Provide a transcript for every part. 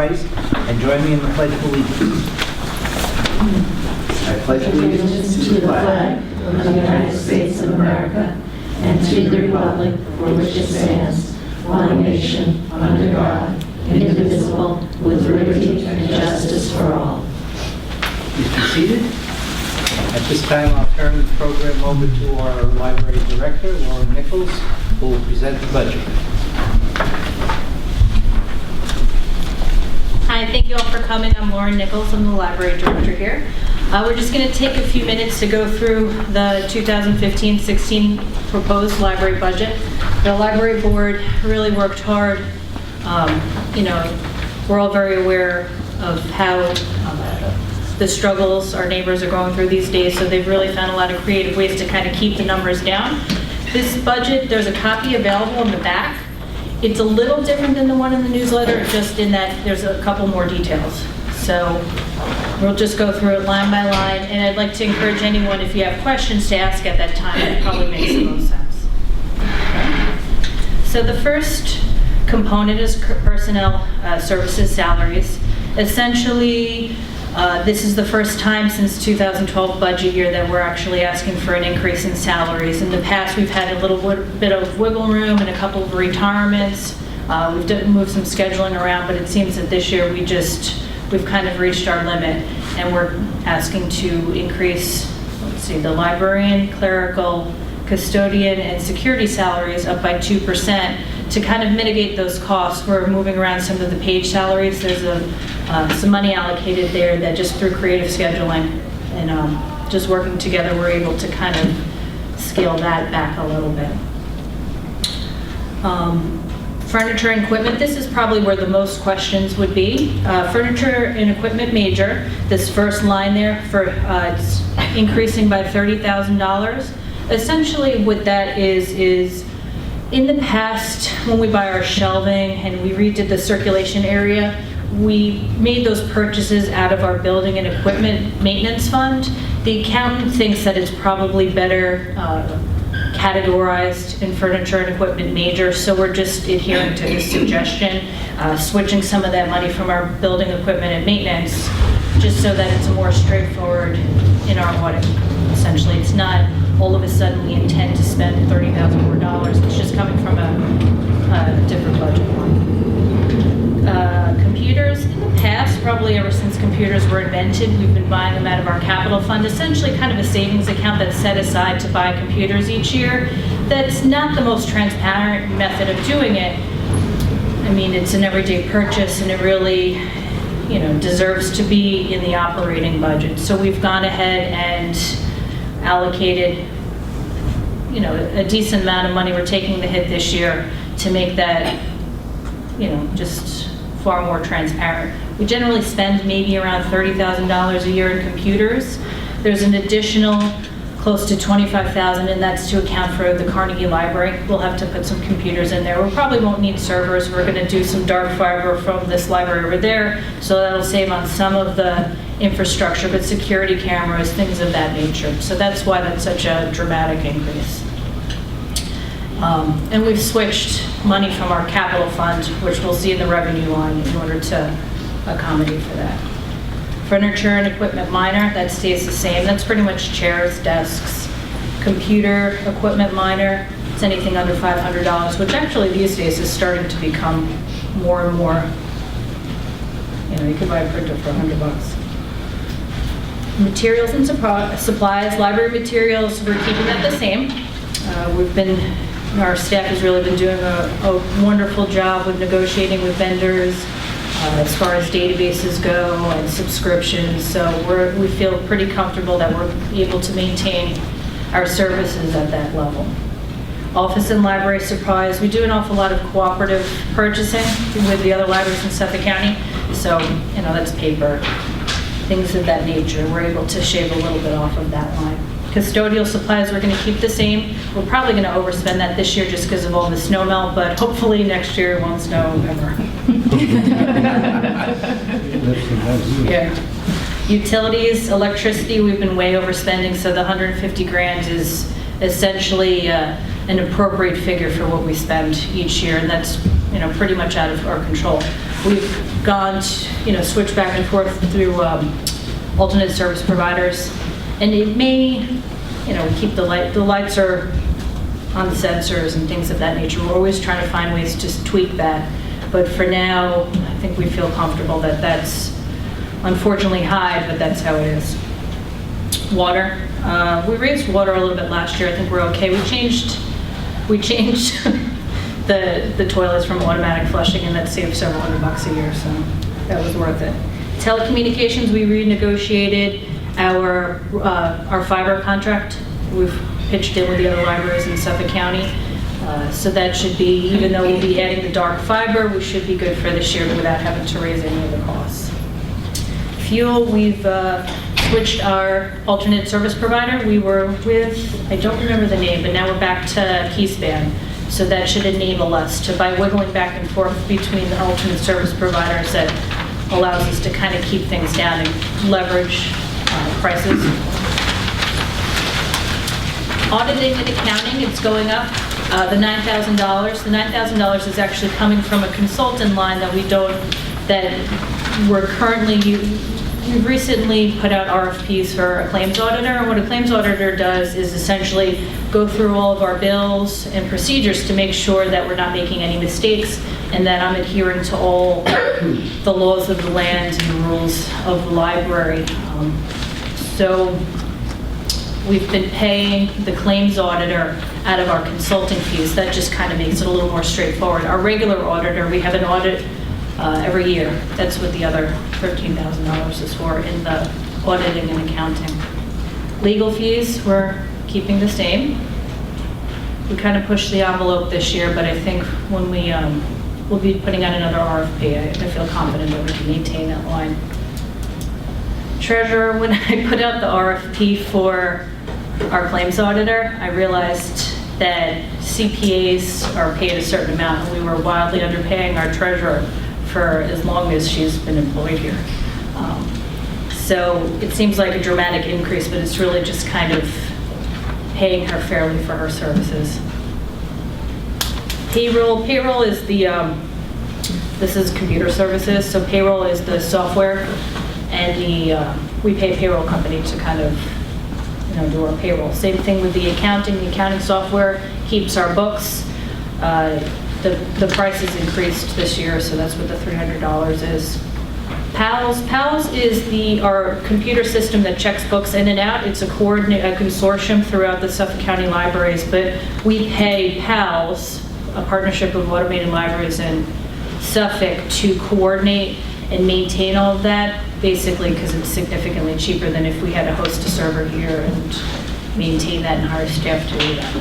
rise and join me in the Pledge of Allegiance. I pledge allegiance to the flag of the United States of America and to the republic for which it stands, one nation, under God, indivisible, with liberty and justice for all. Please be seated. At this time, I'll turn the program over to our Library Director, Lauren Nichols, who will present the budget. Hi, thank you all for coming. I'm Lauren Nichols. I'm the Library Director here. We're just going to take a few minutes to go through the 2015-16 proposed library budget. The Library Board really worked hard. We're all very aware of how the struggles our neighbors are going through these days, so they've really found a lot of creative ways to kind of keep the numbers down. This budget, there's a copy available in the back. It's a little different than the one in the newsletter, just in that there's a couple more details. So we'll just go through it line by line, and I'd like to encourage anyone, if you have questions, to ask at that time. It probably makes the most sense. So the first component is personnel services salaries. Essentially, this is the first time since 2012 budget year that we're actually asking for an increase in salaries. In the past, we've had a little bit of wiggle room and a couple of retirements. We've moved some scheduling around, but it seems that this year we've kind of reached our limit, and we're asking to increase, the librarian, clerical, custodian, and security salaries up by 2% to kind of mitigate those costs. We're moving around some of the page salaries. There's some money allocated there that just through creative scheduling and just working together, we're able to kind of scale that back a little bit. Furniture and equipment, this is probably where the most questions would be. Furniture and equipment major, this first line there, for it's increasing by $30,000. Essentially what that is in the past, when we buy our shelving and we redid the circulation area, we made those purchases out of our building and equipment maintenance fund. The accountant thinks that it's probably better categorized in furniture and equipment major, so we're just adhering to his suggestion, switching some of that money from our building equipment and maintenance, just so that it's more straightforward in our audit. Essentially, it's not all of a sudden we intend to spend $30,000 more dollars. It's just coming from a different budget line. Computers, in the past, probably ever since computers were invented, we've been buying them out of our capital fund, essentially kind of a savings account that's set aside to buy computers each year. That's not the most transparent method of doing it. I mean, it's an everyday purchase, and it really, deserves to be in the operating budget. So we've gone ahead and allocated, a decent amount of money. We're taking the hit this year to make that, just far more transparent. We generally spend maybe around $30,000 a year in computers. There's an additional close to $25,000, and that's to account for the Carnegie Library. We'll have to put some computers in there. We probably won't need servers. We're going to do some dark fiber from this library over there, so that'll save on some of the infrastructure, but security cameras, things of that nature. So that's why that's such a dramatic increase. And we've switched money from our capital fund, which we'll see in the revenue line, in order to accommodate for that. Furniture and equipment minor, that stays the same. That's pretty much chairs, desks. Computer equipment minor, it's anything under $500, which actually these days is starting to become more and more. You could buy a printer for $100. Materials and supplies, library materials, we're keeping that the same. Our staff has really been doing a wonderful job with negotiating with vendors as far as databases go and subscriptions. So we feel pretty comfortable that we're able to maintain our services at that level. Office and library supplies, we do an awful lot of cooperative purchasing with the other libraries in Suffolk County. So, that's paper, things of that nature. We're able to shave a little bit off of that line. Custodial supplies, we're going to keep the same. We're probably going to overspend that this year just because of all the snow melt, but hopefully next year it won't snow ever. Yeah. Utilities, electricity, we've been way overspending, so the 150 grand is essentially an appropriate figure for what we spend each year, and that's pretty much out of our control. We've gone, switched back and forth through alternate service providers, and it may, keep the lights are on the sensors and things of that nature. We're always trying to find ways to tweak that, but for now, I think we feel comfortable that that's unfortunately high, but that's how it is. Water. We raised water a little bit last year. I think we're okay. We changed the toilets from automatic flushing, and that saved several $100 a year, so that was worth it. Telecommunications, we renegotiated our fiber contract. We've pitched in with the other libraries in Suffolk County. So that should be, even though we'll be adding the dark fiber, we should be good for this year without having to raise any of the costs. Fuel, we've switched our alternate service provider. We were with, I don't remember the name, but now we're back to Keyspan. So that should enable us to, by wiggling back and forth between the alternate service providers, that allows us to kind of keep things down and leverage prices. Auditing and accounting, it's going up. The $9,000. The $9,000 is actually coming from a consultant line that we're currently, we've recently put out RFPs for a claims auditor, and what a claims auditor does is essentially go through all of our bills and procedures to make sure that we're not making any mistakes and that I'm adhering to all the laws of the land and the rules of the library. So we've been paying the claims auditor out of our consulting fees. That just kind of makes it a little more straightforward. Our regular auditor, we have an audit every year. That's what the other $13,000 is for in the auditing and accounting. Legal fees, we're keeping the same. We kind of pushed the envelope this year, but I think when we'll be putting out another RFP, I feel confident that we can maintain that line. Treasurer, when I put out the RFP for our claims auditor, I realized that CPAs are paid a certain amount, and we were wildly underpaying our treasurer for as long as she's been employed here. So it seems like a dramatic increase, but it's really just kind of paying her fairly for her services. Payroll is this is computer services, so payroll is the software, and we pay payroll company to kind of do our payroll. Same thing with the accounting software keeps our books. The price has increased this year, so that's what the $300 is. PALS is our computer system that checks books in and out. It's a consortium throughout the Suffolk County libraries, but we pay PALS, a partnership of automated libraries in Suffolk, to coordinate and maintain all of that, basically because it's significantly cheaper than if we had to host a server here and maintain that and hire staff to do that.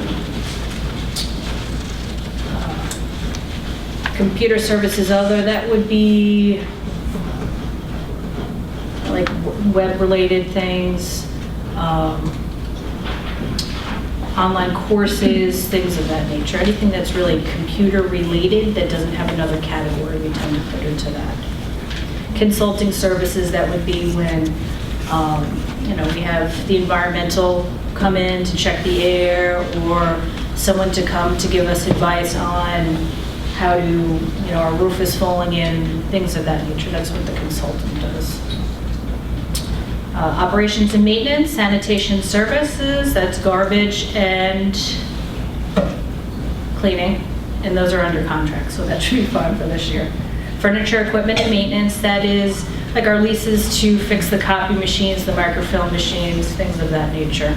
Computer services other, that would be like web-related things, online courses, things of that nature. Anything that's really computer-related that doesn't have another category, we tend to put into that. Consulting services, that would be when we have the environmental come in to check the air, or someone to come to give us advice on how to, our roof is falling in, things of that nature. That's what the consultant does. Operations and maintenance, sanitation services, that's garbage and cleaning, and those are under contract, so that should be fine for this year. Furniture, equipment, and maintenance, that is like our leases to fix the copy machines, the microfilm machines, things of that nature.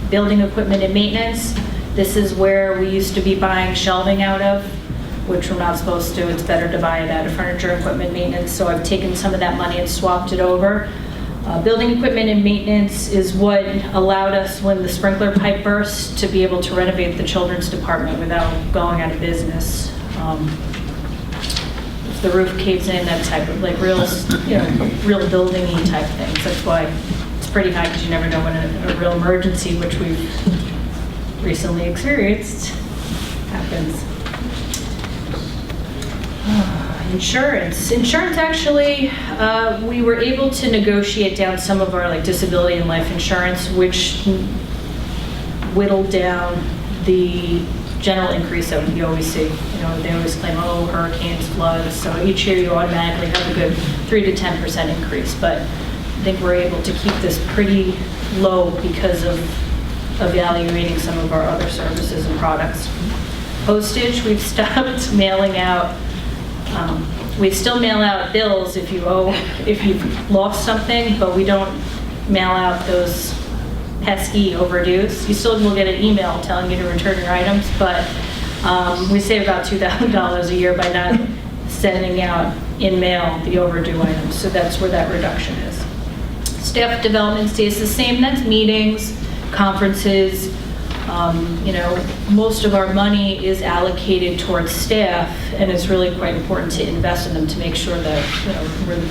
Building equipment and maintenance, this is where we used to be buying shelving out of, which we're not supposed to. It's better to buy it out of furniture, equipment, maintenance, so I've taken some of that money and swapped it over. Building equipment and maintenance is what allowed us, when the sprinkler pipe burst, to be able to renovate the children's department without going out of business. If the roof caves in, that type of real building-y type things. That's why it's pretty high, because you never know when a real emergency, which we've recently experienced, happens. Insurance, actually, we were able to negotiate down some of our disability and life insurance, which whittled down the general increase that you always see. You know, they always claim, oh, hurricanes, floods. So each year you automatically have a good 3 to 10% increase. But I think we're able to keep this pretty low because of evaluating some of our other services and products. Postage, we've stopped mailing out. We still mail out bills if you've lost something, but we don't mail out those pesky overdues. You still will get an email telling you to return your items, but we save about $2,000 a year by not sending out in mail the overdue items. So that's where that reduction is. Staff development stays the same. That's meetings, conferences. You know, most of our money is allocated towards staff, and it's really quite important to invest in them to make sure that, you know, we're the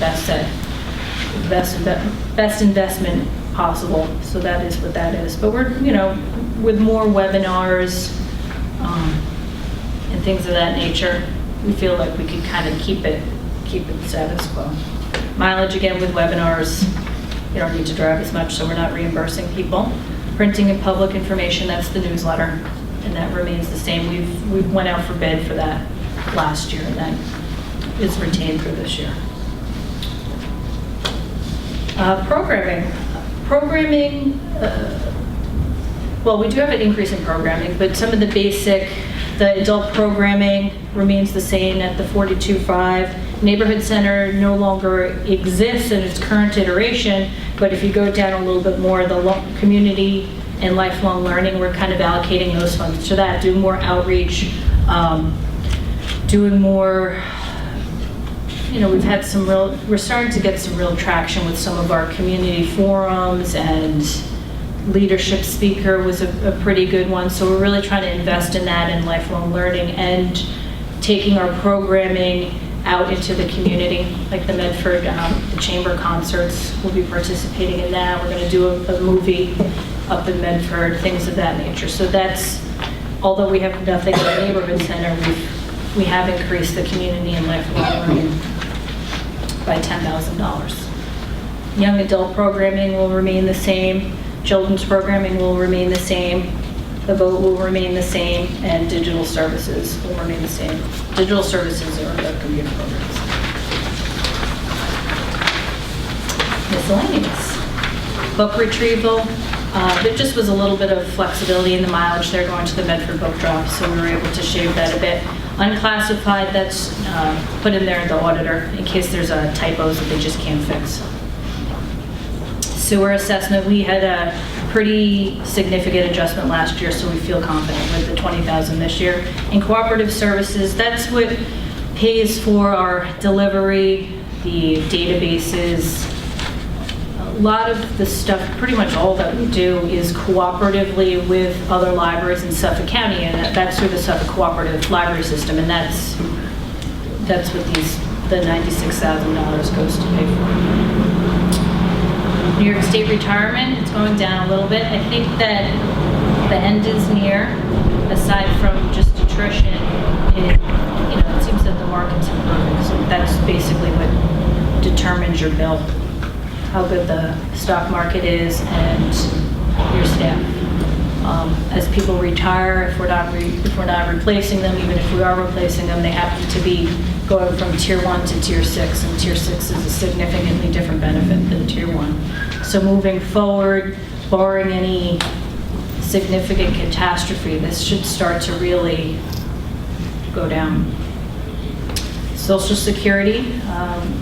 best investment possible. So that is what that is. But we're, you know, with more webinars and things of that nature, we feel like we can kind of keep it status quo. Mileage, again, with webinars, you don't need to drive as much, so we're not reimbursing people. Printing and public information, that's the newsletter, and that remains the same. We went out for bid for that last year, and that is retained for this year. Programming, well, we do have an increase in programming, but some of the adult programming remains the same at the 42.5. Neighborhood Center no longer exists in its current iteration, but if you go down a little bit more, the community and lifelong learning, we're kind of allocating those funds to that, doing more outreach, doing more, you know, we're starting to get some real traction with some of our community forums, and leadership speaker was a pretty good one. So we're really trying to invest in that and lifelong learning, and taking our programming out into the community, like the Medford, the chamber concerts. We'll be participating in that. We're going to do a movie up in Medford, things of that nature. So that's, although we have nothing in the neighborhood center, we have increased the community and lifelong learning by $10,000. Young adult programming will remain the same. Children's programming will remain the same. The vote will remain the same, and digital services will remain the same. Digital services are the computer programs. Miscellaneous. Book retrieval. There just was a little bit of flexibility in the mileage there going to the Medford book drop, so we were able to shave that a bit. Unclassified, that's put in there in the auditor in case there's typos that they just can't fix. Sewer assessment, we had a pretty significant adjustment last year, so we feel confident with the $20,000 this year. In cooperative services, that's what pays for our delivery, the databases. A lot of the stuff, pretty much all that we do is cooperatively with other libraries in Suffolk County, and that's through the Suffolk Cooperative Library System, and that's what the $96,000 goes to pay for. New York State retirement, it's going down a little bit. I think that the end is near, aside from just attrition. It seems that the market's improving, so that's basically what determines your bill, how good the stock market is and your staff. As people retire, if we're not replacing them, even if we are replacing them, they happen to be going from Tier 1 to Tier 6, and Tier 6 is a significantly different benefit than Tier 1. So moving forward, barring any significant catastrophe, this should start to really go down. Social Security,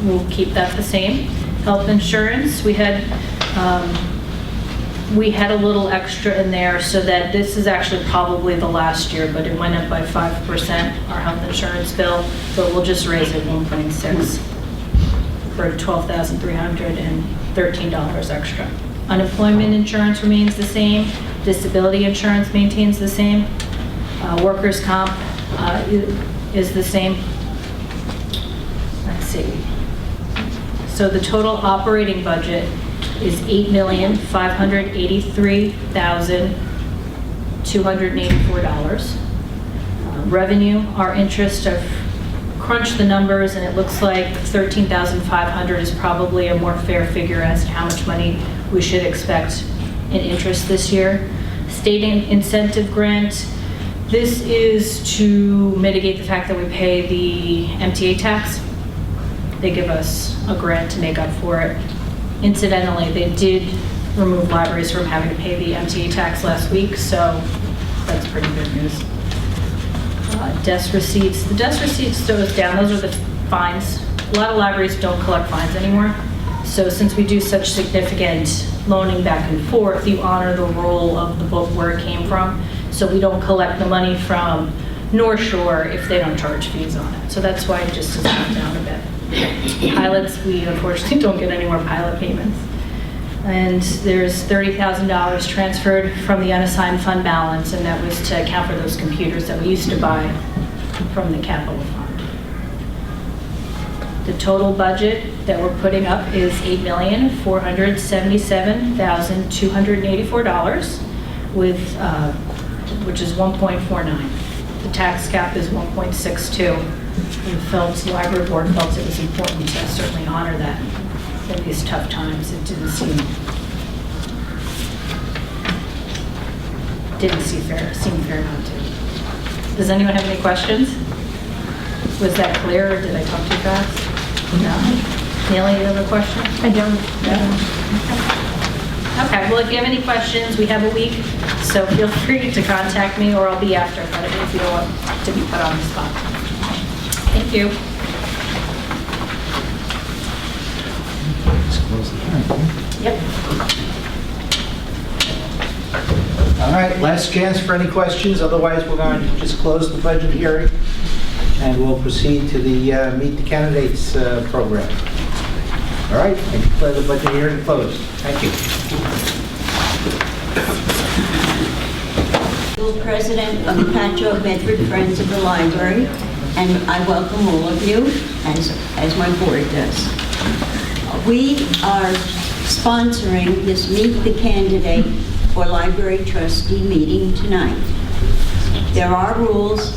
we'll keep that the same. Health insurance, we had a little extra in there, so that this is actually probably the last year, but it went up by 5%, our health insurance bill, but we'll just raise it 1.6 for $12,313 extra. Unemployment insurance remains the same. Disability insurance maintains the same. Workers' comp is the same. Let's see. So the total operating budget is $8,583,284. Revenue, our interest, I've crunched the numbers, and it looks like $13,500 is probably a more fair figure as to how much money we should expect in interest this year. State incentive grant, This is to mitigate the fact that we pay the MTA tax. They give us a grant to make up for it. Incidentally, they did remove libraries from having to pay the MTA tax last week, so that's pretty good news. Desk receipts. The desk receipts goes down. Those are the fines. A lot of libraries don't collect fines anymore. So since we do such significant loaning back and forth, you honor the rule of the book where it came from. So we don't collect the money from North Shore if they don't charge fees on it. So that's why it just has gone down a bit. Pilots, we unfortunately don't get any more pilot payments. And there's $30,000 transferred from the unassigned fund balance, and that was to account for those computers that we used to buy from the capital fund. The total budget that we're putting up is $8,477,284, which is 1.49. The tax cap is 1.62. The library board felt it was important to certainly honor that in these tough times. It didn't seem fair not to. Does anyone have any questions? Was that clear, or did I talk too fast? No. Neil, you have a question? I don't. Okay, well, if you have any questions, we have a week, so feel free to contact me, or I'll be after, but if you don't want to be put on the spot. Thank you. Let's close the hearing. Yep. All right, last chance for any questions. Otherwise, we're going to just close the budget hearing, and we'll proceed to the Meet the Candidates program. All right, I declare the budget hearing closed. Thank you. President of the Patchogue Medford Friends of the Library, and I welcome all of you, as my board does. We are sponsoring this Meet the Candidate for Library Trustee meeting tonight. There are rules,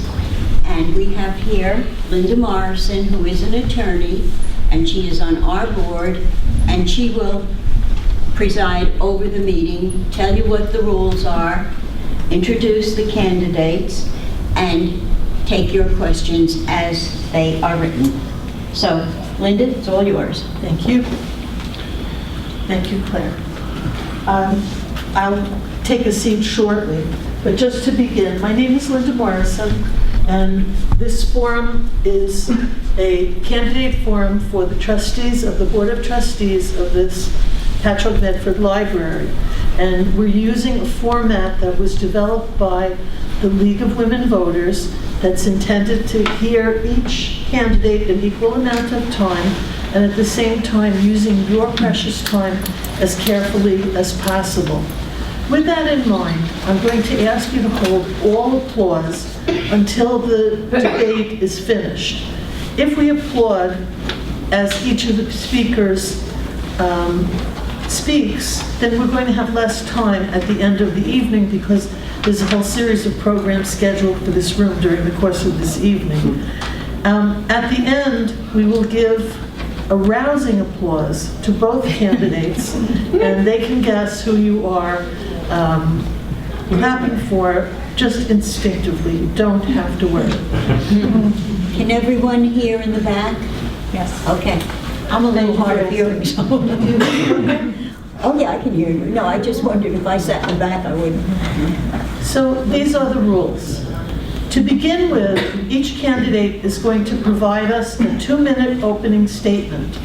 and we have here Linda Morrison, who is an attorney, and she is on our board, and she will preside over the meeting, tell you what the rules are, introduce the candidates, and take your questions as they are written. So, Linda, it's all yours. Thank you. Thank you, Claire. I'll take a seat shortly, but just to begin, my name is Linda Morrison, and this forum is a candidate forum for the trustees of the Board of Trustees of this Patchogue Medford Library. And we're using a format that was developed by the League of Women Voters that's intended to hear each candidate an equal amount of time, and at the same time using your precious time as carefully as possible. With that in mind, I'm going to ask you to hold all applause until the debate is finished. If we applaud as each of the speakers speaks, then we're going to have less time at the end of the evening because there's a whole series of programs scheduled for this room during the course of this evening. At the end, we will give a rousing applause to both candidates, and they can guess who you are clapping for just instinctively. You don't have to worry. Can everyone hear in the back? Yes. Okay. I'm a little hard of hearing, so. Oh, yeah, I can hear you. No, I just wondered if I sat in the back, I wouldn't. So these are the rules. To begin with, each candidate is going to provide us a 2-minute opening statement.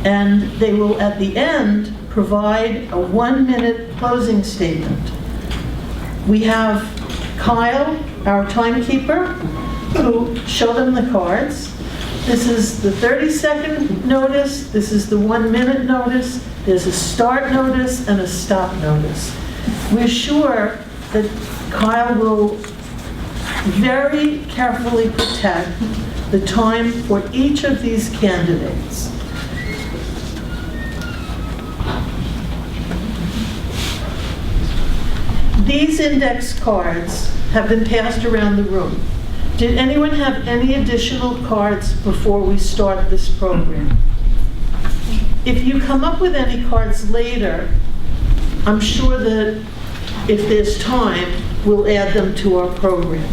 And they will, at the end, provide a 1-minute closing statement. We have Kyle, our timekeeper, who show them the cards. This is the 30-second notice, this is the 1-minute notice, there's a start notice and a stop notice. We're sure that Kyle will very carefully protect the time for each of these candidates. These index cards have been passed around the room. Did anyone have any additional cards before we start this program? If you come up with any cards later, I'm sure that if there's time, we'll add them to our program.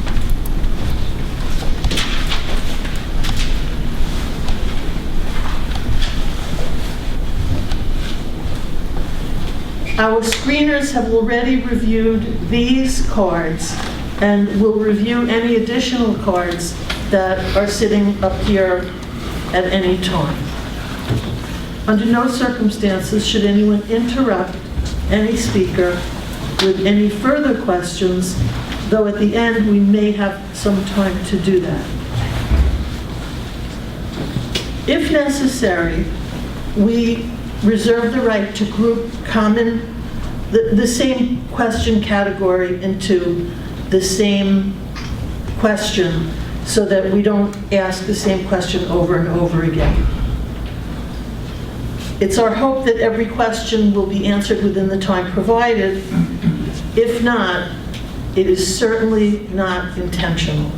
Our screeners have already reviewed these cards and will review any additional cards that are sitting up here at any time. Under no circumstances should anyone interrupt any speaker with any further questions, though at the end we may have some time to do that. If necessary, we reserve the right to group the same question category into the same question so that we don't ask the same question over and over again. It's our hope that every question will be answered within the time provided. If not, it is certainly not intentional.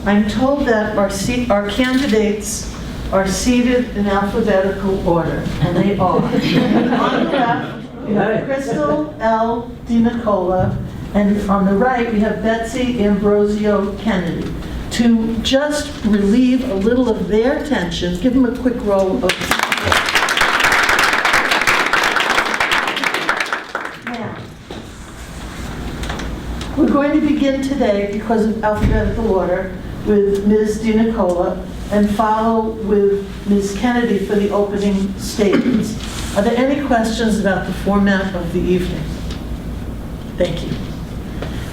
I'm told that our candidates are seated in alphabetical order, and they are. On the left, we have Krystle L. DiNicola, and on the right, we have Betsy Ambrosio Kennedy. To just relieve a little of their tension, give them a quick roll of applause. Now, we're going to begin today, because of alphabetical order, with Ms. DiNicola and follow with Ms. Kennedy for the opening statements. Are there any questions about the format of the evening? Thank you.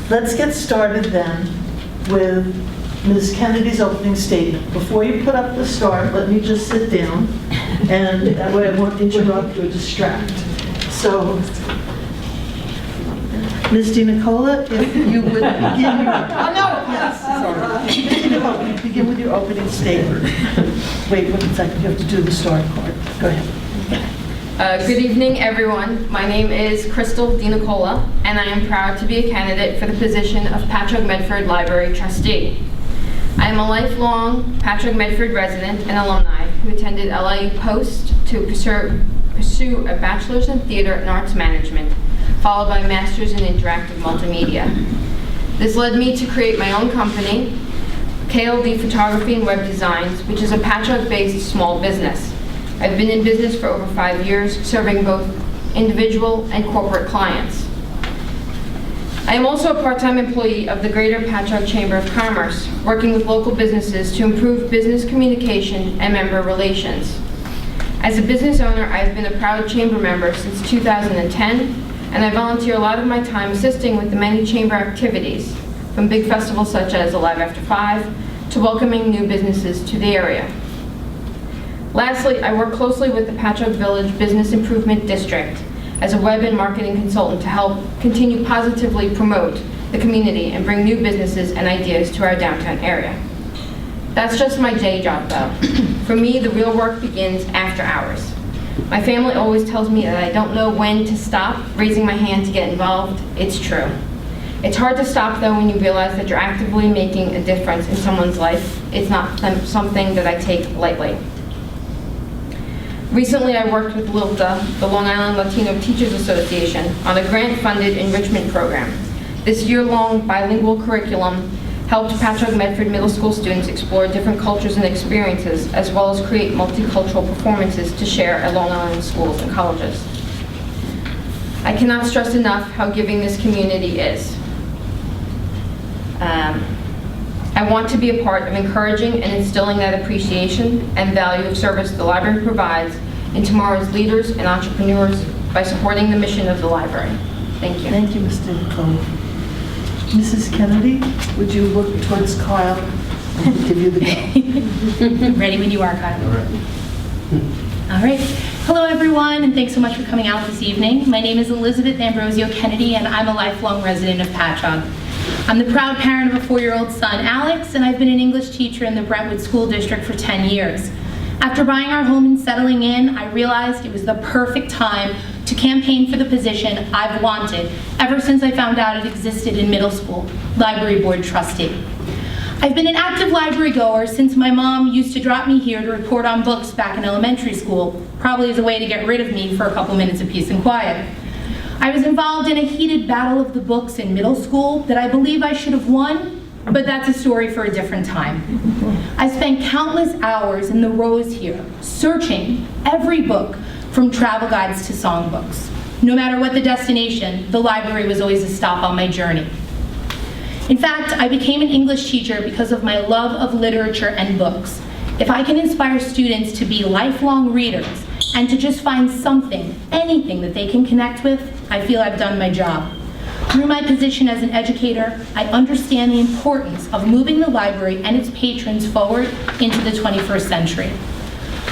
Let's get started then with Ms. Kennedy's opening statement. Before you put up the start, let me just sit down, and that way I won't interrupt or distract. So, Ms. DiNicola, if you would begin your... Oh, no! Yes, sorry. Ms. DiNicola, begin with your opening statement. Wait 1 second, you have to do the start part. Go ahead. Good evening, everyone. My name is Krystle DiNicola, and I am proud to be a candidate for the position of Patchogue Medford Library Trustee. I am a lifelong Patchogue Medford resident and alumni who attended LIU Post to pursue a bachelor's in theater and arts management, followed by a master's in interactive multimedia. This led me to create my own company, KLD Photography and Web Designs, which is a Patchogue-based small business. I've been in business for over 5 years, serving both individual and corporate clients. I am also a part-time employee of the Greater Patchogue Chamber of Commerce, working with local businesses to improve business communication and member relations. As a business owner, I have been a proud chamber member since 2010, and I volunteer a lot of my time assisting with the many chamber activities, from big festivals such as Alive After 5 to welcoming new businesses to the area. Lastly, I work closely with the Patchogue Village Business Improvement District as a web and marketing consultant to help continue positively promote the community and bring new businesses and ideas to our downtown area. That's just my day job, though. For me, the real work begins after hours. My family always tells me that I don't know when to stop raising my hand to get involved. It's true. It's hard to stop, though, when you realize that you're actively making a difference in someone's life. It's not something that I take lightly. Recently, I worked with LILTA, the Long Island Latino Teachers Association, on a grant-funded enrichment program. This year-long bilingual curriculum helped Patchogue Medford Middle School students explore different cultures and experiences, as well as create multicultural performances to share at Long Island schools and colleges. I cannot stress enough how giving this community is. I want to be a part of encouraging and instilling that appreciation and value of service the library provides in tomorrow's leaders and entrepreneurs by supporting the mission of the library. Thank you. Thank you, Mr. DiNicola. Mrs. Kennedy, would you look towards Kyle and give you the go? Ready when you are, Kyle. All right. Hello, everyone, and thanks so much for coming out this evening. My name is Elizabeth Ambrosio Kennedy, and I'm a lifelong resident of Patchogue. I'm the proud parent of a 4-year-old son, Alex, and I've been an English teacher in the Brentwood School District for 10 years. After buying our home and settling in, I realized it was the perfect time to campaign for the position I've wanted ever since I found out it existed in middle school, library board trustee. I've been an active library goer since my mom used to drop me here to report on books back in elementary school, probably as a way to get rid of me for a couple minutes of peace and quiet. I was involved in a heated battle of the books in middle school that I believe I should have won, but that's a story for a different time. I spent countless hours in the rows here, searching every book from travel guides to songbooks. No matter what the destination, the library was always a stop on my journey. In fact, I became an English teacher because of my love of literature and books. If I can inspire students to be lifelong readers and to just find something, anything that they can connect with, I feel I've done my job. Through my position as an educator, I understand the importance of moving the library and its patrons forward into the 21st century.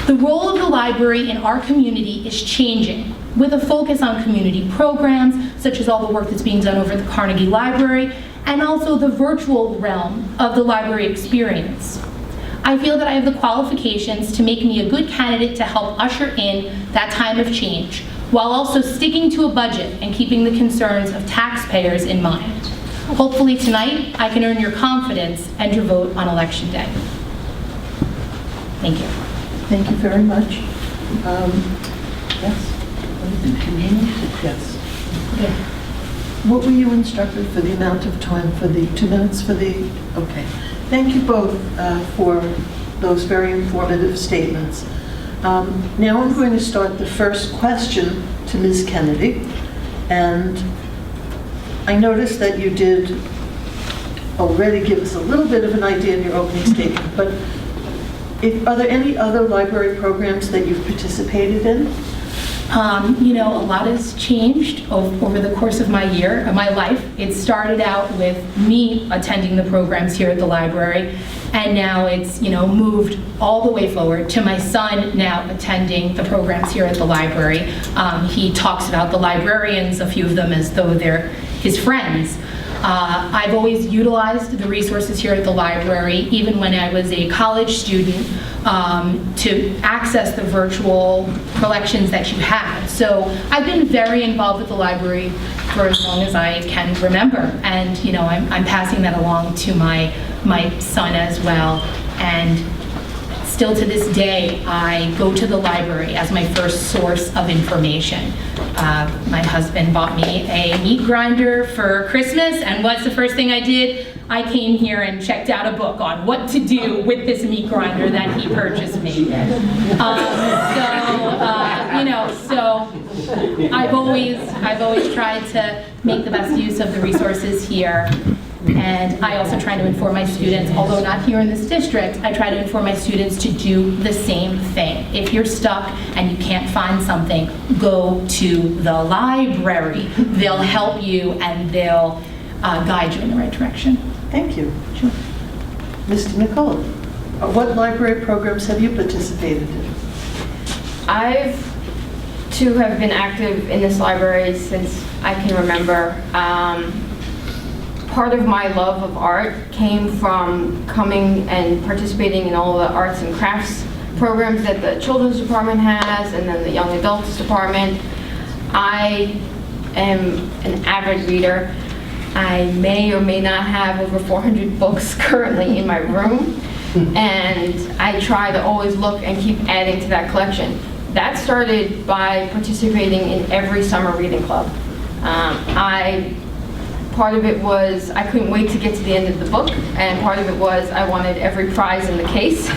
The role of the library in our community is changing, with a focus on community programs, such as all the work that's being done over at the Carnegie Library, and also the virtual realm of the library experience. I feel that I have the qualifications to make me a good candidate to help usher in that time of change, while also sticking to a budget and keeping the concerns of taxpayers in mind. Hopefully tonight, I can earn your confidence and your vote on Election Day. Thank you. Thank you very much. Yes? Yes. Okay. What were you instructed for the amount of time for the 2 minutes for the, okay. Thank you both for those very informative statements. Now I'm going to start the first question to Ms. Kennedy. And I noticed that you did already give us a little bit of an idea in your opening statement, but are there any other library programs that you've participated in? You know, a lot has changed over the course of my life. It started out with me attending the programs here at the library, and now it's, you know, moved all the way forward to my son now attending the programs here at the library. He talks about the librarians, a few of them, as though they're his friends. I've always utilized the resources here at the library, even when I was a college student, to access the virtual collections that you have. So I've been very involved with the library for as long as I can remember. And, you know, I'm passing that along to my son as well. And still to this day, I go to the library as my first source of information. My husband bought me a meat grinder for Christmas, and what's the first thing I did? I came here and checked out a book on what to do with this meat grinder that he purchased me. You know, so I've always tried to make the best use of the resources here. And I also try to inform my students, although not here in this district, I try to inform my students to do the same thing. If you're stuck and you can't find something, go to the library. They'll help you and they'll guide you in the right direction. Thank you. Sure. Ms. DiNicola, what library programs have you participated in? I've too have been active in this library since I can remember. Part of my love of art came from coming and participating in all the arts and crafts programs that the children's department has, and then the young adults department. I am an avid reader. I may or may not have over 400 books currently in my room, and I try to always look and keep adding to that collection. That started by participating in every summer reading club. Part of it was I couldn't wait to get to the end of the book, and part of it was I wanted every prize in the case.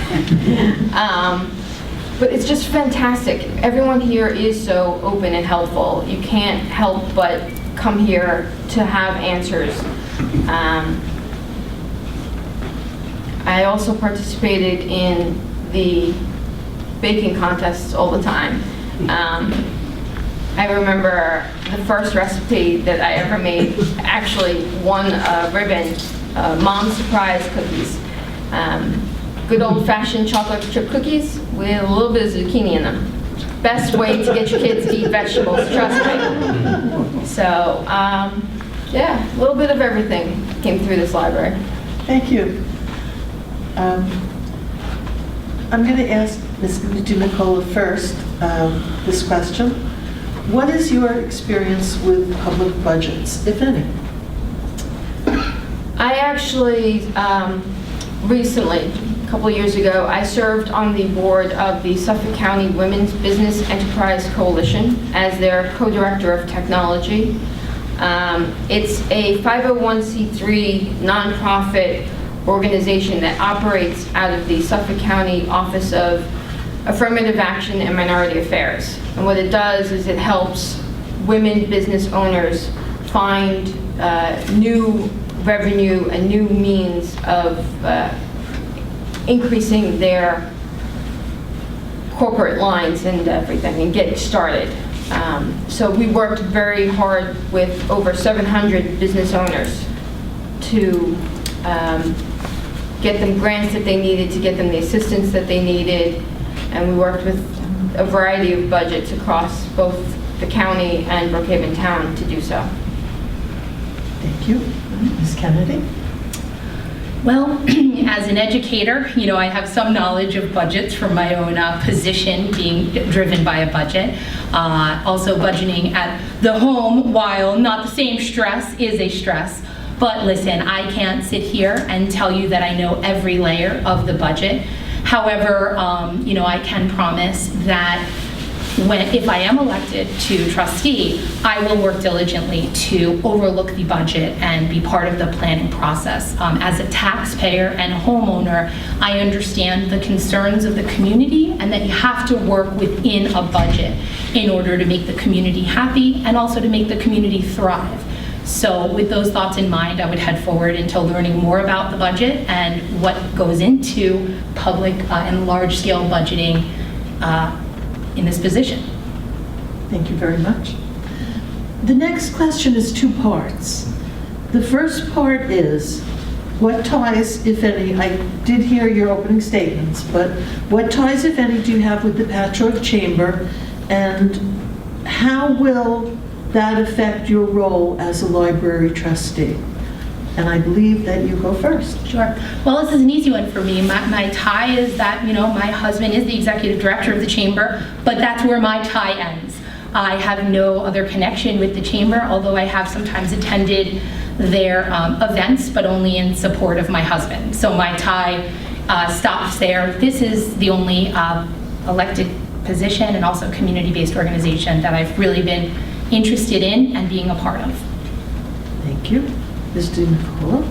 But it's just fantastic. Everyone here is so open and helpful. You can't help but come here to have answers. I also participated in the baking contests all the time. I remember the first recipe that I ever made actually won a ribbon, Mom's Surprise Cookies. Good old-fashioned chocolate chip cookies with a little bit of zucchini in them. Best way to get your kids to eat vegetables, trust me. So, yeah, a little bit of everything came through this library. Thank you. I'm going to ask Ms. DiNicola first this question. What is your experience with public budgets, if any? I actually recently a couple years ago, I served on the board of the Suffolk County Women's Business Enterprise Coalition as their co-director of technology. It's a 501c3 nonprofit organization that operates out of the Suffolk County Office of Affirmative Action and Minority Affairs. And what it does is it helps women business owners find new revenue and new means of increasing their corporate lines and everything and get started. So we worked very hard with over 700 business owners to get them grants that they needed, to get them the assistance that they needed, and we worked with a variety of budgets across both the county and Brookhaven Town to do so. Thank you. Ms. Kennedy? Well, as an educator, I have some knowledge of budgets from my own position being driven by a budget. Also budgeting at the home, while not the same stress, is a stress. But listen, I can't sit here and tell you that I know every layer of the budget. However, I can promise that if I am elected to trustee, I will work diligently to overlook the budget and be part of the planning process. As a taxpayer and homeowner, I understand the concerns of the community and that you have to work within a budget in order to make the community happy and also to make the community thrive. So with those thoughts in mind, I would head forward into learning more about the budget and what goes into public and large-scale budgeting in this position. Thank you very much. The next question is two parts. The first part is, what ties, if any, I did hear your opening statements, but what ties, if any, do you have with the Patchogue Chamber, and how will that affect your role as a library trustee? And I believe that you go first. Sure. Well, this is an easy one for me. My tie is that, my husband is the executive director of the chamber, but that's where my tie ends. I have no other connection with the chamber, although I have sometimes attended their events, but only in support of my husband. So my tie stops there. This is the only elected position and also community-based organization that I've really been interested in and being a part of. Thank you. Ms. DiNicola?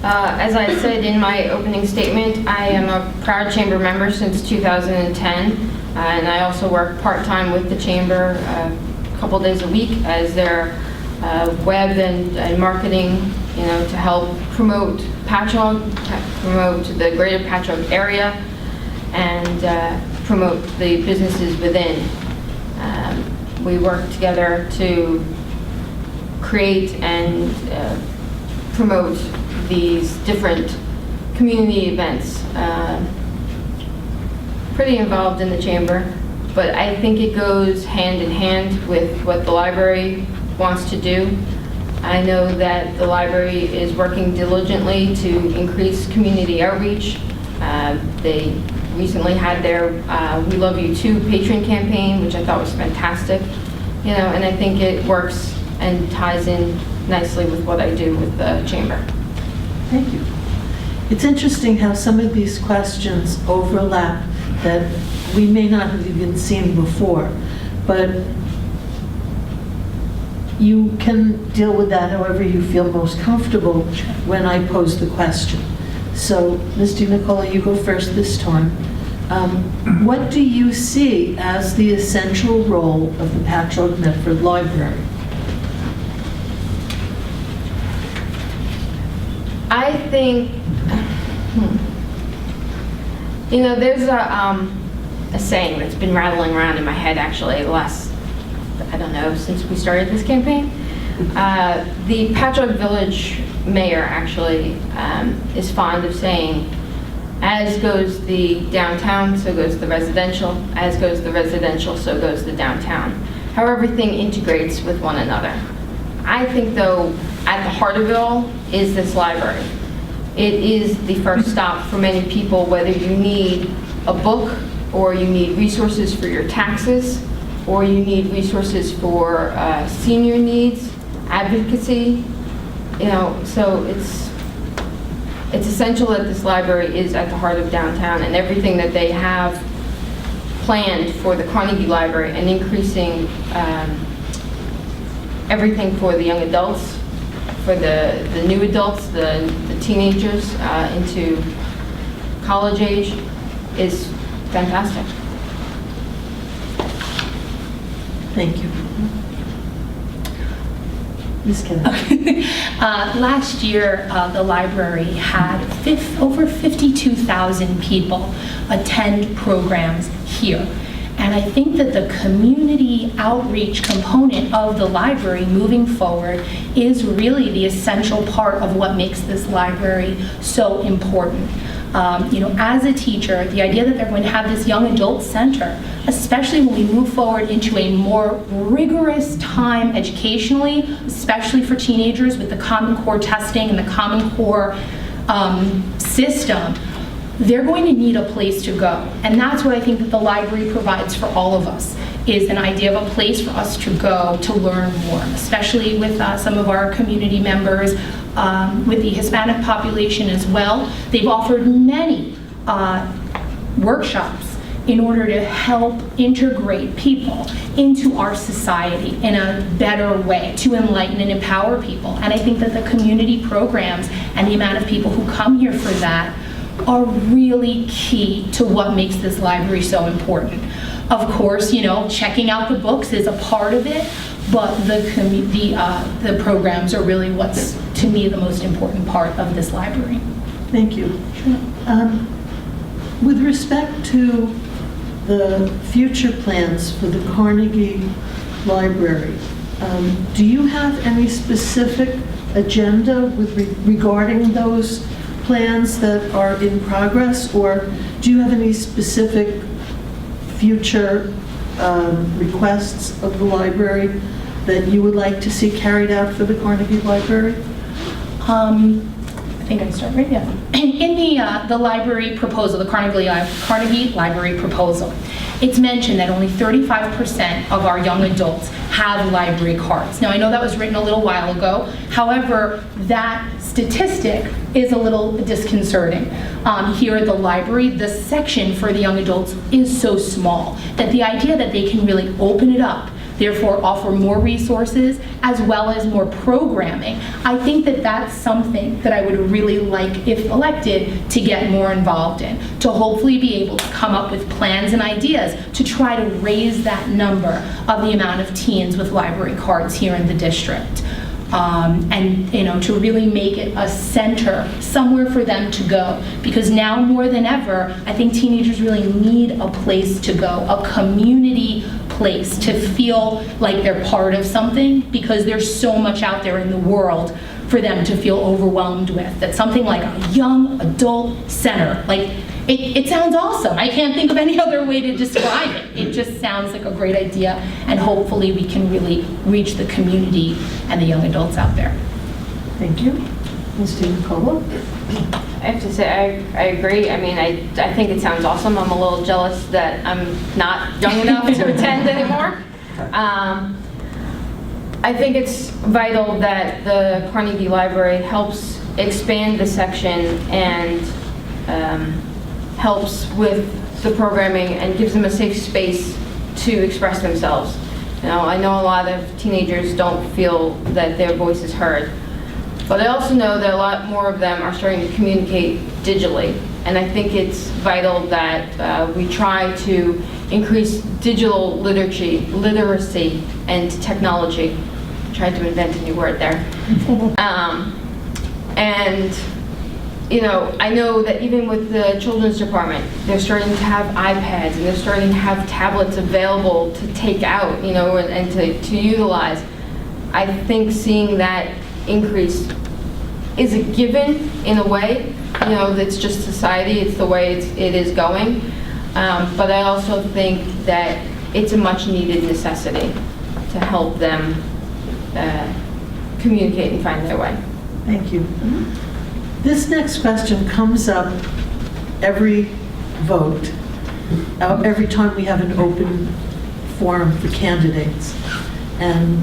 As I said in my opening statement, I am a proud chamber member since 2010, and I also work part-time with the chamber a couple days a week as their web and marketing, to help promote Patchogue, promote the greater Patchogue area, and promote the businesses within. We work together to create and promote these different community events. Pretty involved in the chamber, but I think it goes hand in hand with what the library wants to do. I know that the library is working diligently to increase community outreach. They recently had their We Love You Too patron campaign, which I thought was fantastic. And I think it works and ties in nicely with what I do with the chamber. Thank you. It's interesting how some of these questions overlap that we may not have even seen before, but you can deal with that however you feel most comfortable when I pose the question. So, Ms. DiNicola, you go first this time. What do you see as the essential role of the Patchogue Medford Library? I think, there's a saying that's been rattling around in my head actually the last, since we started this campaign. The Patchogue Village mayor actually is fond of saying, as goes the downtown, so goes the residential. As goes the residential, so goes the downtown. How everything integrates with one another. I think, though, at the heart of it all is this library. It is the first stop for many people, whether you need a book, or you need resources for your taxes, or you need resources for senior needs, advocacy, so it's essential that this library is at the heart of downtown, and everything that they have planned for the Carnegie Library and increasing everything for the young adults, for the new adults, the teenagers into college age is fantastic. Thank you. Ms. Kennedy. Last year, the library had over 52,000 people attend programs here. And I think that the community outreach component of the library moving forward is really the essential part of what makes this library so important. As a teacher, the idea that they're going to have this young adult center, especially when we move forward into a more rigorous time educationally, especially for teenagers with the Common Core testing and the Common Core system, they're going to need a place to go. And that's what I think that the library provides for all of us, is an idea of a place for us to go to learn more, especially with some of our community members, with the Hispanic population as well. They've offered many workshops in order to help integrate people into our society in a better way, to enlighten and empower people. And I think that the community programs and the amount of people who come here for that are really key to what makes this library so important. Of course, checking out the books is a part of it, but the programs are really what's, to me, the most important part of this library. Thank you. With respect to the future plans for the Carnegie Library, do you have any specific agenda regarding those plans that are in progress, or do you have any specific future requests of the library that you would like to see carried out for the Carnegie Library? I think I start right now. In the library proposal, the Carnegie Library proposal, it's mentioned that only 35% of our young adults have library cards. Now, I know that was written a little while ago. However, that statistic is a little disconcerting. Here at the library, the section for the young adults is so small that the idea that they can really open it up, therefore offer more resources as well as more programming, I think that that's something that I would really like, if elected, to get more involved in, to hopefully be able to come up with plans and ideas to try to raise that number of the amount of teens with library cards here in the district. And to really make it a center, somewhere for them to go. Because now more than ever, I think teenagers really need a place to go, a community place to feel like they're part of something, because there's so much out there in the world for them to feel overwhelmed with. That something like a young adult center, like it sounds awesome. I can't think of any other way to describe it. It just sounds like a great idea, and hopefully we can really reach the community and the young adults out there. Thank you. Ms. DiNicola? I have to say, I agree. I mean, I think it sounds awesome. I'm a little jealous that I'm not young enough to attend anymore. I think it's vital that the Carnegie Library helps expand the section and helps with the programming and gives them a safe space to express themselves. I know a lot of teenagers don't feel that their voice is heard, but I also know that a lot more of them are starting to communicate digitally, and I think it's vital that we try to increase digital literacy and technology. I tried to invent a new word there. I know that even with the children's department, they're starting to have iPads and they're starting to have tablets available to take out, and to utilize. I think seeing that increase is a given in a way. That's just society. It's the way it is going. But I also think that it's a much needed necessity to help them communicate and find their way. Thank you. This next question comes up every vote, every time we have an open forum for candidates. And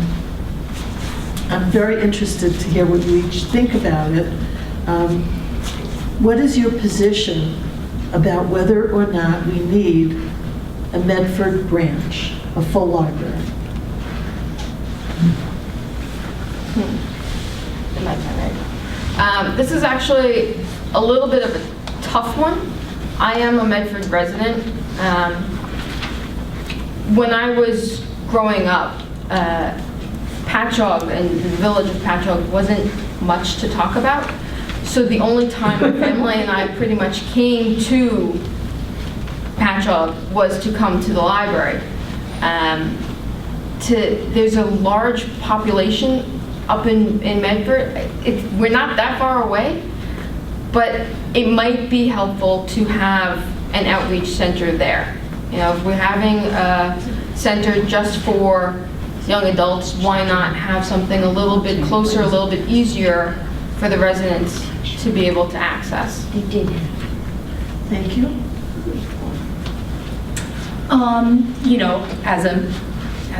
I'm very interested to hear what you each think about it. what is your position about whether or not we need a Medford branch, a full library? This is actually a little bit of a tough one. I am a Medford resident. When I was growing up, Patchogue and the village of Patchogue wasn't much to talk about. So the only time my family and I pretty much came to Patchogue was to come to the library. There's a large population up in Medford. We're not that far away, but it might be helpful to have an outreach center there. You know, if we're having a center just for young adults, why not have something a little bit closer, a little bit easier for the residents to be able to access? Thank you. You know, as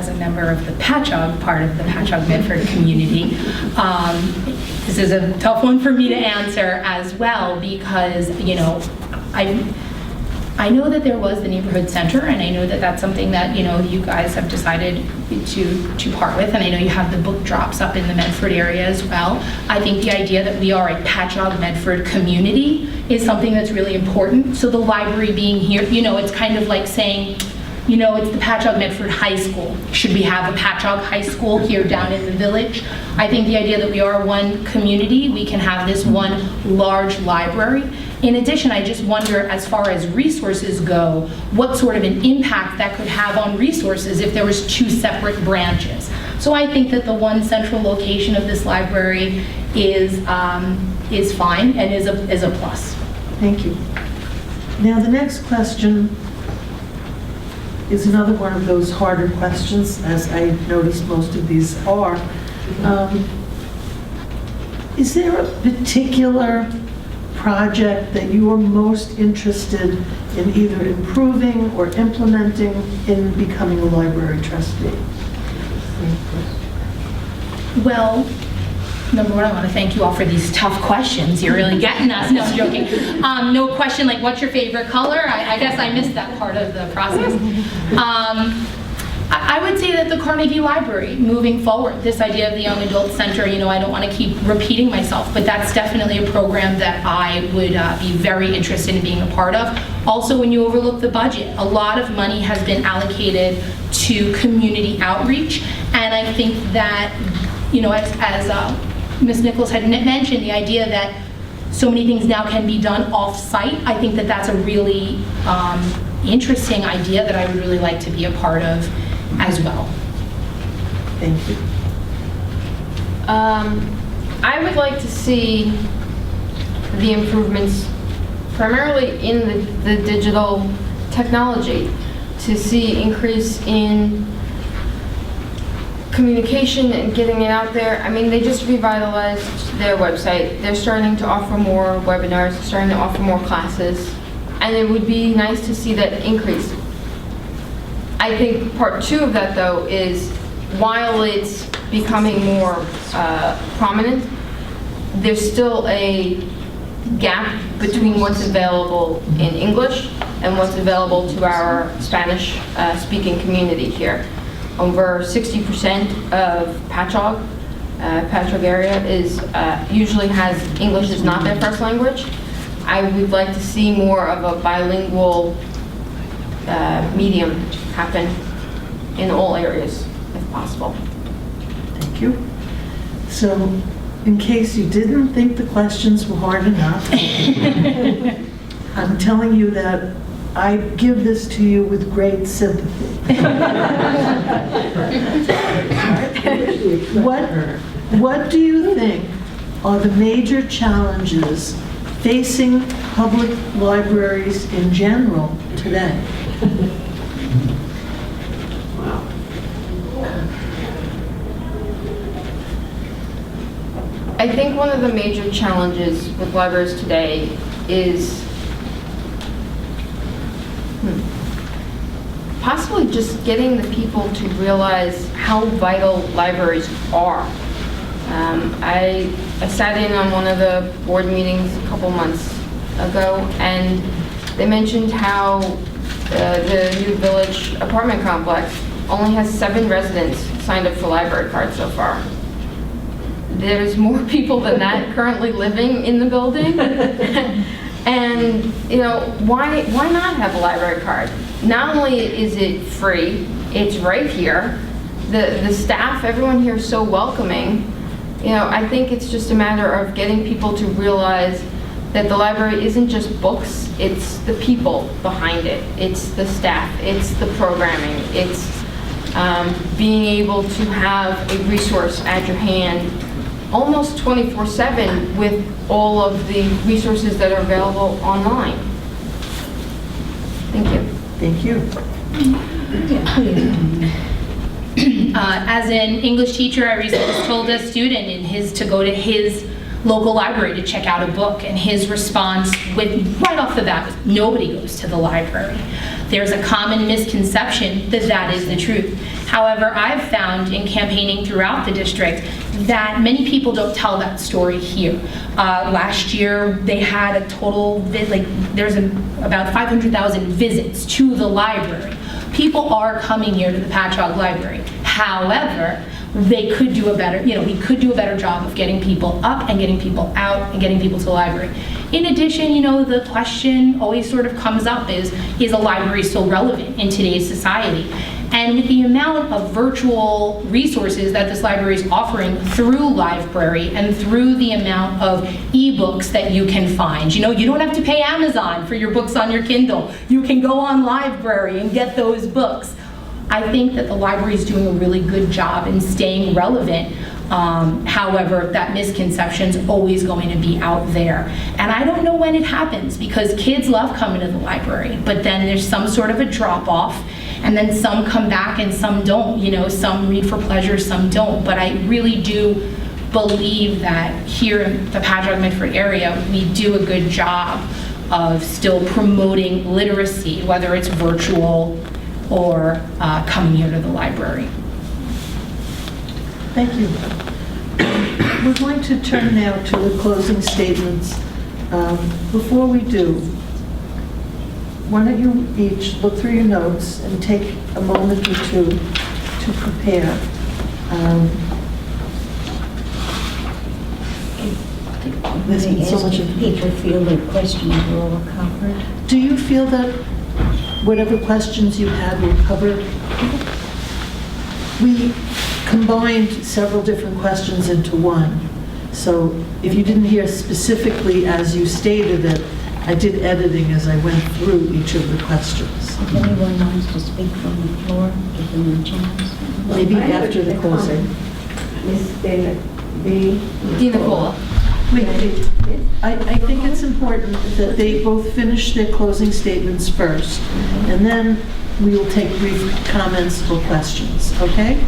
a member of the Patchogue, part of the Patchogue Medford community, this is a tough one for me to answer as well, because, you know, I know that there was the neighborhood center, and I know that that's something that, you know, you guys have decided to part with, and I know you have the book drops up in the Medford area as well. I think the idea that we are a Patchogue Medford community is something that's really important. So the library being here, you know, it's kind of like saying, you know, it's the Patchogue Medford High School. Should we have a Patchogue High School here down in the village? I think the idea that we are one community, we can have this one large library. In addition, I just wonder, as far as resources go, what sort of an impact that could have on resources if there was two separate branches. So I think that the one central location of this library is fine and is a plus. Thank you. Now, the next question is another one of those harder questions, as I noticed most of these are. Is there a particular project that you are most interested in either improving or implementing in becoming a library trustee? Well, number one, I want to thank you all for these tough questions. You're really getting us. No, I'm joking. No question like, what's your favorite color? I guess I missed that part of the process. I would say that the Carnegie Library, moving forward, this idea of the Young Adult Center, you know, I don't want to keep repeating myself, but that's definitely a program that I would be very interested in being a part of. Also, when you overlook the budget, a lot of money has been allocated to community outreach, and I think that, you know, as Ms. Nichols had mentioned, the idea that so many things now can be done off-site, I think that that's a really interesting idea that I would really like to be a part of as well. Thank you. I would like to see the improvements primarily in the digital technology, to see increase in communication and getting it out there. I mean, they just revitalized their website. They're starting to offer more webinars, starting to offer more classes, and it would be nice to see that increase. I think part two of that, though, is while it's becoming more prominent, there's still a gap between what's available in English and what's available to our Spanish-speaking community here. Over 60% of Patchogue area is usually has English as not their first language. I would like to see more of a bilingual medium happen in all areas, if possible. Thank you. So, in case you didn't think the questions were hard enough, I'm telling you that I give this to you with great sympathy. What do you think are the major challenges facing public libraries in general today? I think one of the major challenges with libraries today is possibly just getting the people to realize how vital libraries are. I sat in on one of the board meetings a couple months ago, and they mentioned how the new village apartment complex only has 7 residents signed up for library cards so far. There's more people than that currently living in the building. And, you know, why not have a library card? Not only is it free, it's right here. The staff, everyone here is so welcoming. You know, I think it's just a matter of getting people to realize that the library isn't just books, it's the people behind it. It's the staff, it's the programming, it's being able to have a resource at your hand almost 24/7 with all of the resources that are available online. Thank you. Thank you. As an English teacher, I recently told a student to go to his local library to check out a book, and his response right off the bat was, nobody goes to the library. There's a common misconception that that is the truth. However, I've found in campaigning throughout the district that many people don't tell that story here. Last year, they had a total, there's about 500,000 visits to the library. People are coming here to the Patchogue Library. However, they could do a better, we could do a better job of getting people up and getting people out and getting people to the library. In addition, the question always sort of comes up is a library still relevant in today's society? And with the amount of virtual resources that this library is offering through library and through the amount of ebooks that you can find, you don't have to pay Amazon for your books on your Kindle. You can go on library and get those books. I think that the library is doing a really good job in staying relevant. However, that misconception is always going to be out there. And I don't know when it happens, because kids love coming to the library, but then there's some sort of a drop-off, and then some come back and some don't. Some read for pleasure, some don't. But I really do believe that here in the Patchogue Medford area, we do a good job of still promoting literacy, whether it's virtual or coming here to the library. Thank you. We're going to turn now to the closing statements. Before we do, why don't you each look through your notes and take a moment or two to prepare. There's been so much of people feel their questions were all covered. Do you feel that whatever questions you had were covered? We combined several different questions into one. So if you didn't hear specifically as you stated it, I did editing as I went through each of the questions. If anyone wants to speak from the floor, give them a chance. Maybe after the closing. Ms. DiNicola. I think it's important that they both finish their closing statements first, and then we will take brief comments or questions, okay?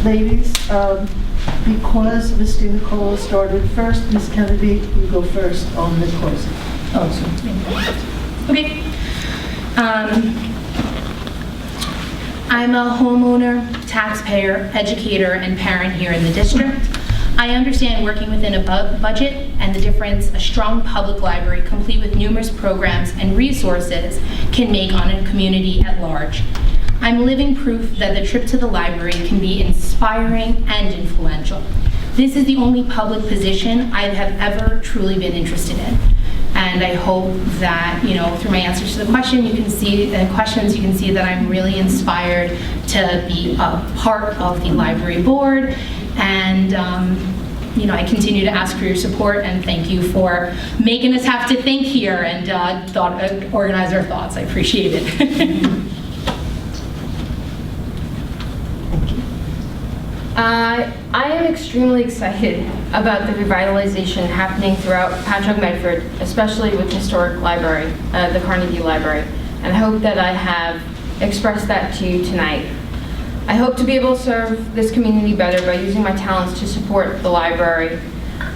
Ladies, because Ms. DiNicola started first, Ms. Kennedy, you go first on the closing. Okay. I'm a homeowner, taxpayer, educator, and parent here in the district. I understand working within a budget and the difference a strong public library, complete with numerous programs and resources, can make on a community at large. I'm living proof that the trip to the library can be inspiring and influential. This is the only public position I have ever truly been interested in. And I hope that, through my answers to the question, you can see that I'm really inspired to be a part of the library board. And, I continue to ask for your support, and thank you for making us have to think here and organize our thoughts. I appreciate it. I am extremely excited about the revitalization happening throughout Patchogue Medford, especially with the historic library, the Carnegie Library, and I hope that I have expressed that to you tonight. I hope to be able to serve this community better by using my talents to support the library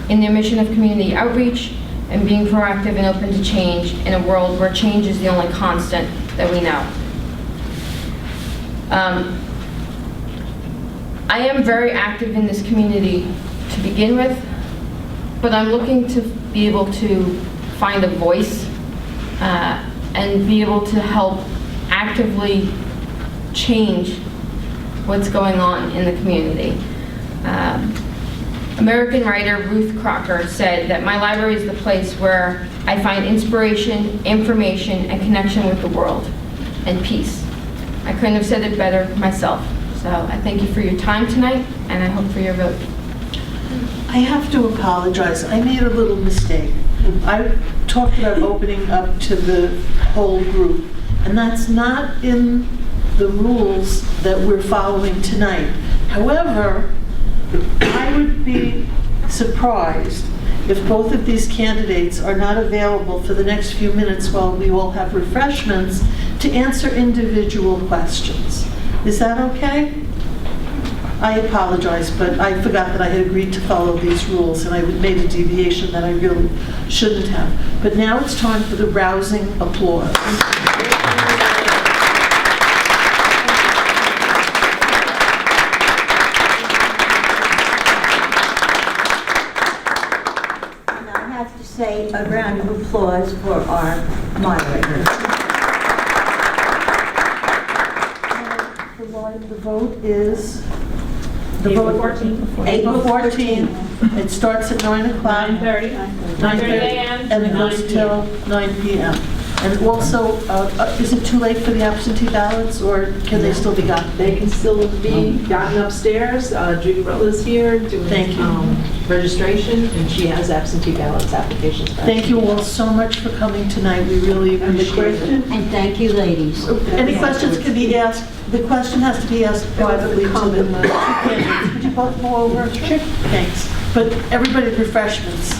in their mission of community outreach and being proactive and open to change in a world where change is the only constant that we know. I am very active in this community to begin with, but I'm looking to be able to find a voice and be able to help actively change what's going on in the community. American writer Ruth Crocker said that my library is the place where I find inspiration, information, and connection with the world, and peace. I couldn't have said it better myself. So I thank you for your time tonight, and I hope for your vote. I have to apologize. I made a little mistake. I talked about opening up to the whole group, and that's not in the rules that we're following tonight. However, I would be surprised if both of these candidates are not available for the next few minutes while we all have refreshments to answer individual questions. Is that okay? I apologize, but I forgot that I had agreed to follow these rules, and I made a deviation that I really shouldn't have. But now it's time for the rousing applause. And I have to say a round of applause for our moderator. The vote is... April 14th. It starts at 9 o'clock. 9:30 a.m. And it goes till 9 p.m. And also, is it too late for the absentee ballots, or can they still be gotten? They can still be gotten upstairs. Judy Rutler's here doing registration, and she has absentee ballots applications. Thank you all so much for coming tonight. We really appreciate it. And thank you, ladies. Any questions can be asked. The question has to be asked privately to the two candidates. Could you both go over? Sure. Thanks. But everybody, refreshments.